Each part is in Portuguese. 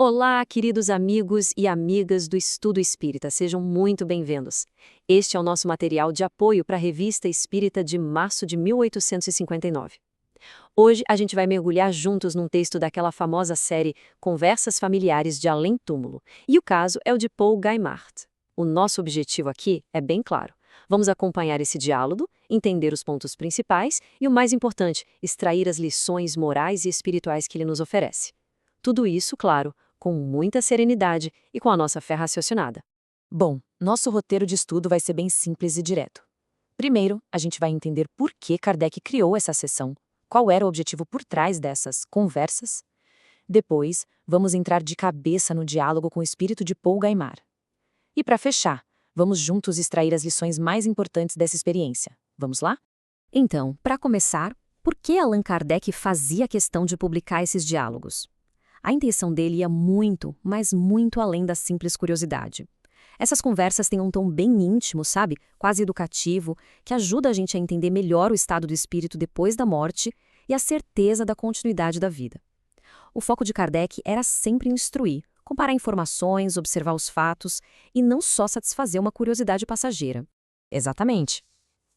Olá, queridos amigos e amigas do Estudo Espírita, sejam muito bem-vindos. Este é o nosso material de apoio para a Revista Espírita de março de 1859. Hoje a gente vai mergulhar juntos num texto daquela famosa série Conversas Familiares de Além Túmulo, e o caso é o de Paul Gaimard. O nosso objetivo aqui é bem claro. Vamos acompanhar esse diálogo, entender os pontos principais e, o mais importante, extrair as lições morais e espirituais que ele nos oferece. Tudo isso, claro, com muita serenidade e com a nossa fé raciocinada. Bom, nosso roteiro de estudo vai ser bem simples e direto. Primeiro, a gente vai entender por que Kardec criou essa sessão, qual era o objetivo por trás dessas conversas. Depois, vamos entrar de cabeça no diálogo com o espírito de Paul Gaimard. E para fechar, vamos juntos extrair as lições mais importantes dessa experiência. Vamos lá? Então, para começar, por que Allan Kardec fazia questão de publicar esses diálogos? A intenção dele ia muito, mas muito além da simples curiosidade. Essas conversas têm um tom bem íntimo, sabe? Quase educativo, que ajuda a gente a entender melhor o estado do espírito depois da morte e a certeza da continuidade da vida. O foco de Kardec era sempre instruir, comparar informações, observar os fatos e não só satisfazer uma curiosidade passageira. Exatamente.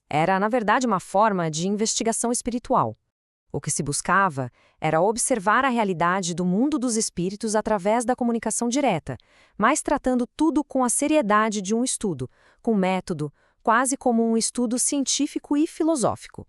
Era, na verdade, uma forma de investigação espiritual. O que se buscava era observar a realidade do mundo dos espíritos através da comunicação direta, mas tratando tudo com a seriedade de um estudo, com método, quase como um estudo científico e filosófico.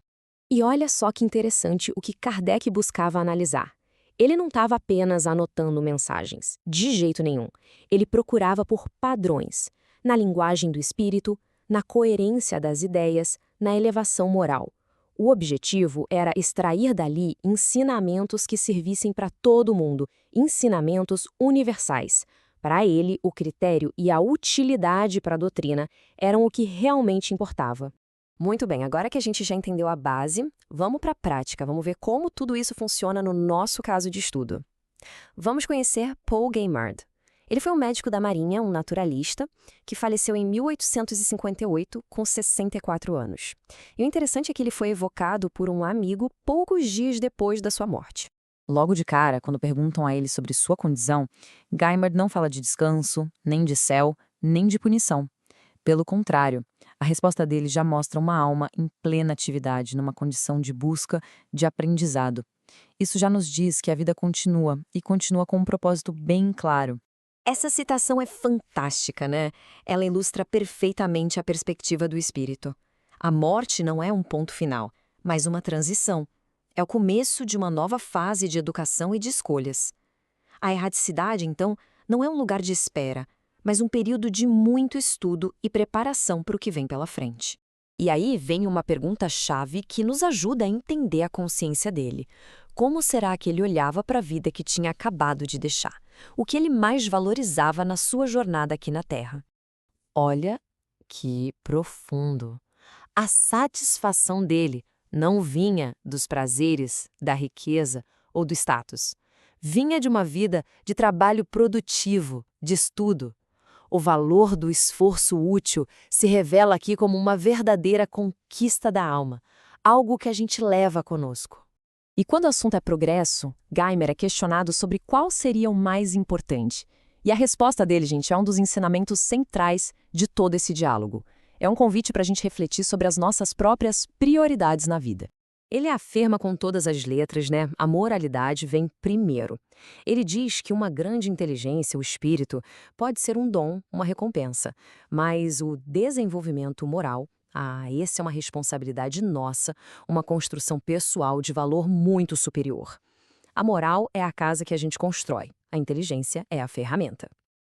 E olha só que interessante o que Kardec buscava analisar. Ele não estava apenas anotando mensagens, de jeito nenhum. Ele procurava por padrões, na linguagem do espírito, na coerência das ideias, na elevação moral. O objetivo era extrair dali ensinamentos que servissem para todo mundo, ensinamentos universais. Para ele, o critério e a utilidade para a doutrina eram o que realmente importava. Muito bem, agora que a gente já entendeu a base, vamos para a prática, vamos ver como tudo isso funciona no nosso caso de estudo. Vamos conhecer Paul Gaimard. Ele foi um médico da Marinha, um naturalista, que faleceu em 1858, com 64 anos. E o interessante é que ele foi evocado por um amigo poucos dias depois da sua morte. Logo de cara, quando perguntam a ele sobre sua condição, Gaimard não fala de descanso, nem de céu, nem de punição. Pelo contrário, a resposta dele já mostra uma alma em plena atividade, numa condição de busca, de aprendizado. Isso já nos diz que a vida continua, e continua com um propósito bem claro. Essa citação é fantástica, né? Ela ilustra perfeitamente a perspectiva do espírito. A morte não é um ponto final, mas uma transição. É o começo de uma nova fase de educação e de escolhas. A erraticidade, então, não é um lugar de espera, mas um período de muito estudo e preparação para o que vem pela frente. E aí vem uma pergunta-chave que nos ajuda a entender a consciência dele. Como será que ele olhava para a vida que tinha acabado de deixar? O que ele mais valorizava na sua jornada aqui na Terra? Olha que profundo! A satisfação dele não vinha dos prazeres, da riqueza ou do status. Vinha de uma vida de trabalho produtivo, de estudo. O valor do esforço útil se revela aqui como uma verdadeira conquista da alma, algo que a gente leva conosco. E quando o assunto é progresso, Gaimard é questionado sobre qual seria o mais importante. E a resposta dele, gente, é um dos ensinamentos centrais de todo esse diálogo. É um convite para a gente refletir sobre as nossas próprias prioridades na vida. Ele afirma com todas as letras, né? A moralidade vem primeiro. Ele diz que uma grande inteligência, o espírito, pode ser um dom, uma recompensa, mas o desenvolvimento moral, essa é uma responsabilidade nossa, uma construção pessoal de valor muito superior. A moral é a casa que a gente constrói, a inteligência é a ferramenta.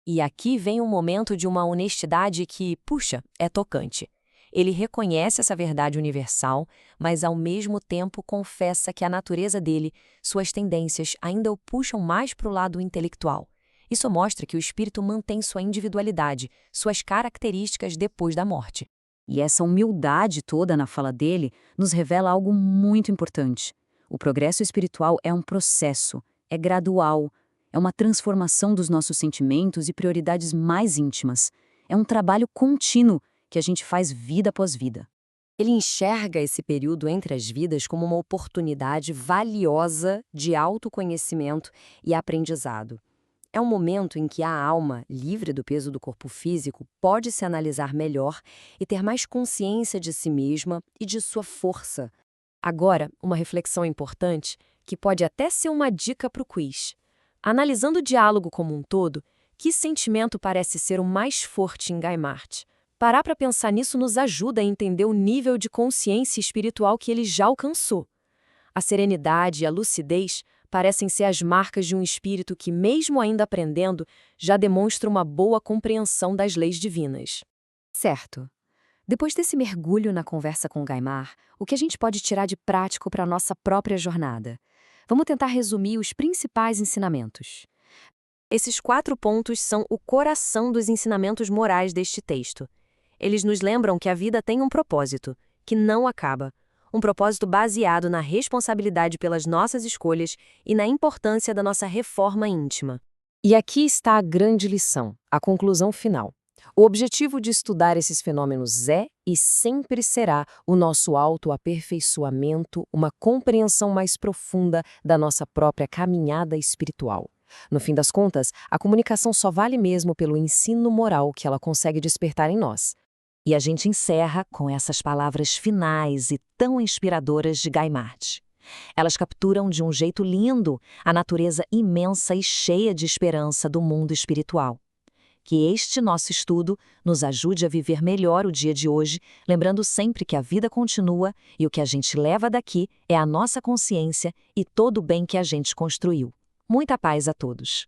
E aqui vem um momento de uma honestidade que, puxa, é tocante. Ele reconhece essa verdade universal, mas ao mesmo tempo confessa que a natureza dele, suas tendências, ainda o puxam mais para o lado intelectual. Isso mostra que o espírito mantém sua individualidade, suas características depois da morte. E essa humildade toda na fala dele nos revela algo muito importante. O progresso espiritual é um processo, é gradual, é uma transformação dos nossos sentimentos e prioridades mais íntimas. É um trabalho contínuo que a gente faz vida após vida. Ele enxerga esse período entre as vidas como uma oportunidade valiosa de autoconhecimento e aprendizado. É um momento em que a alma, livre do peso do corpo físico, pode se analisar melhor e ter mais consciência de si mesma e de sua força. Agora, uma reflexão importante, que pode até ser uma dica para o quiz. Analisando o diálogo como um todo, que sentimento parece ser o mais forte em Gaimard? Parar para pensar nisso nos ajuda a entender o nível de consciência espiritual que ele já alcançou. A serenidade e a lucidez parecem ser as marcas de um espírito que, mesmo ainda aprendendo, já demonstra uma boa compreensão das leis divinas. Certo. Depois desse mergulho na conversa com Gaimard, o que a gente pode tirar de prático para a nossa própria jornada? Vamos tentar resumir os principais ensinamentos. Esses 4 pontos são o coração dos ensinamentos morais deste texto. Eles nos lembram que a vida tem um propósito, que não acaba. Um propósito baseado na responsabilidade pelas nossas escolhas e na importância da nossa reforma íntima. E aqui está a grande lição, a conclusão final. O objetivo de estudar esses fenômenos é e sempre será o nosso autoaperfeiçoamento, uma compreensão mais profunda da nossa própria caminhada espiritual. No fim das contas, a comunicação só vale mesmo pelo ensino moral que ela consegue despertar em nós. E a gente encerra com essas palavras finais e tão inspiradoras de Gaimard. Elas capturam de um jeito lindo a natureza imensa e cheia de esperança do mundo espiritual. Que este nosso estudo nos ajude a viver melhor o dia de hoje, lembrando sempre que a vida continua e o que a gente leva daqui é a nossa consciência e todo o bem que a gente construiu. Muita paz a todos!